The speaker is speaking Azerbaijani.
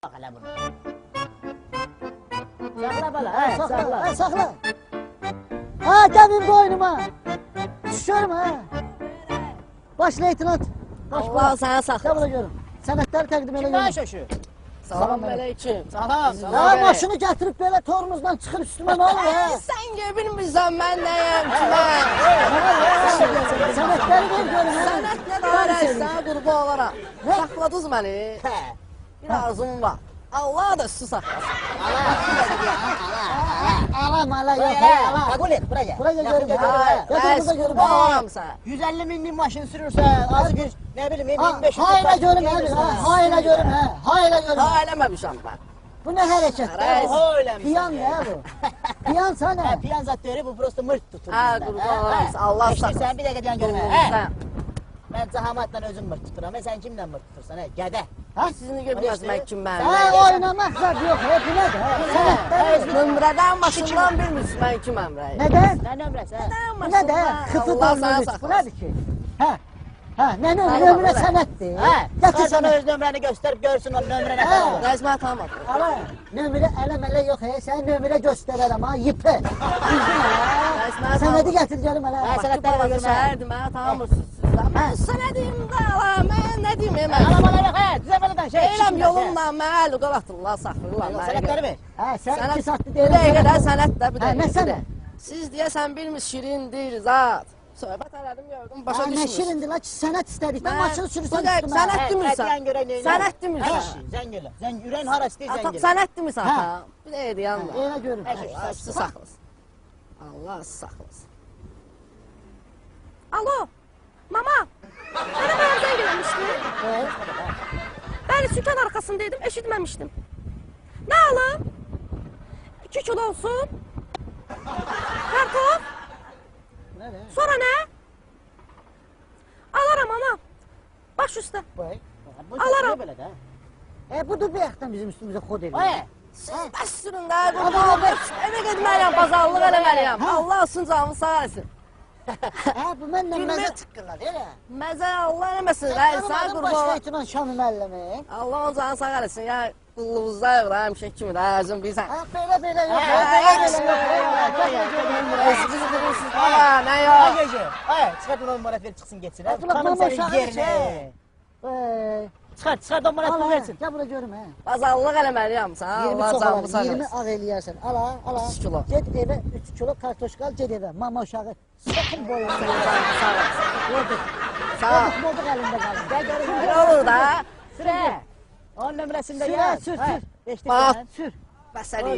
Sakla bunu. Sakla bala, sakla. Sakla. Ha demin boynuma. Düşüyorum ha. Baş leytenant. Allah sana sakla. Gel buna görüm. Sənədləri təqdim elə Kimden görüm. şaşı? Salam aleyküm. Salam, Ya salam. maşını gətirib belə tormuzdan çıxır üstümə nə olur ha? Sen bilmirsən mən nəyəm ki mən. Sənədləri ver görüm ha. Sənətlə qarayırsan qurban olarak. Sakladınız məni. Bir arzum var. Allah da sizi saklasın. Ala yok ala. Kabul et, buraya. Buraya görüm. Gel, Ya burada görüm. Qurban olaram sana. 150 bin maşın sürürsen, azı bir, ne bileyim, 1500 Hayla görüm ha. Hayla görüm ha. Hayla görüm. Ha eləməmişəm mən. Bu ne hareket? Öyle mi? Piyan ne bu? Piyan sana. Piyan zatları bu prosto mırt tutur. Ha qurban olaram sana. Allah İşte saklasın. sen bir dakika diyen görme. Sən. Ben zahamatla özüm mırt tuturam. Sen kimden mırt tutursan? Gede. Ha sizini görməzmək kim mən. Ha oynamak zor yok. Hep bu nedir? Sənədləri. Nömrədən başından bilmirsən mən kiməm rəy. Neden? Ne nömrəsi? Bu ne de? Kıfı Allah sana dolmuş. Bu saklasın. nedir ki? Ha. Ha ne Hayır, nömre bak, senettir. He. Getir Sen sana. öz nömrəni gösterip görsün o nömrə ne Ha. kadar. Rəzmə tanımadım. Ala nömre elemele yok he. Sen nömre gösterelim ha. Yipe. Rəzmə Senedi getir gelin hele. Ha, Bakı sənədləri balaca görmə. şəhərdir, mənə tanımırsınız siz də. Mən sənədiyim də ala, mən nə deyim mən? Alamalar yok he. Düzemeden şey. Eyləm yolumla mənə əl qalatırlar, saxlayırlar Yok, mənə. sənədləri ver. Ha sen Sənət, iki saatli bir değil. dəqiqə də sənət də, bir Ha, dəqiqə. nə bir sənət? dəqiqə. Siz deyəsən bilmiş şirindir, zat. Söhbət elədim, gördüm, başa Ha ne düşmürsün. şirindir la senet istedik. Ben Ben- maçını Bu sürürsen da üstüme. sənət He, demirsən. etiyen gören neyine? Sənət demirsən. Zengeli. Yüren haraç değil Atam zengeli. sənət demirsən Ha. ata. Bir dəqiqə yanma. Öyle görün. Allah sizi saxlasın. Allah sizi saxlasın. Alo, mama. Bana zəng eləmişdin. Bəli, sükan arxasındaydım, eşitməmişdim. Nə alım? 2 kilo olsun. Kartof. Sonra nə? Alaram ana. Baş üstə. Alaram. Böyle de. Bu da bir yaktan bizim üstümüze kod ediyor. Oye. Siz bəs sürün də, qurbanlar. Evə getməliyəm, bazarlıq eləməliyəm. Allah olsun canımı sağ etsin. Ha bu benden Bilmem. meze çıkkınlar değil mi? Məzə Allah eləməsin, rəy, sən Tanımadın qurban. başka itiman şanını əlləmək. Allah onun canını sağ eləsin, ya qıllığınızda yox da, həmişə kimi də, özün bilsən. Ha böyle yok. Siz qurulsuz, hala, nə yox. Ay, çıkart onu numarat ver çıksın geçsin. Abdullah, Tanım mama senin uşağı yerine. Çıkart numarat Al ver ha. versin. Gel buraya görüm ha. Bazarlıq eləməliyəm sən, 20 Allah çok canımı alır. sağ 20 eləsin. ağ eləyərsən. Al ha, al ha. 3 kilo. Get eve 3 kilo kartoşka al, get eve. Mama uşağı. Sakın boyun. Sağ olasın. Gördük. Sağ ol. Gördük bulduk elinde kalın. Gel görün. Belə olur da. Süre. 10 numarasında Süre, ya. sür, Ha, sür. geçtik Bak. ya. Sür. Bəs əli.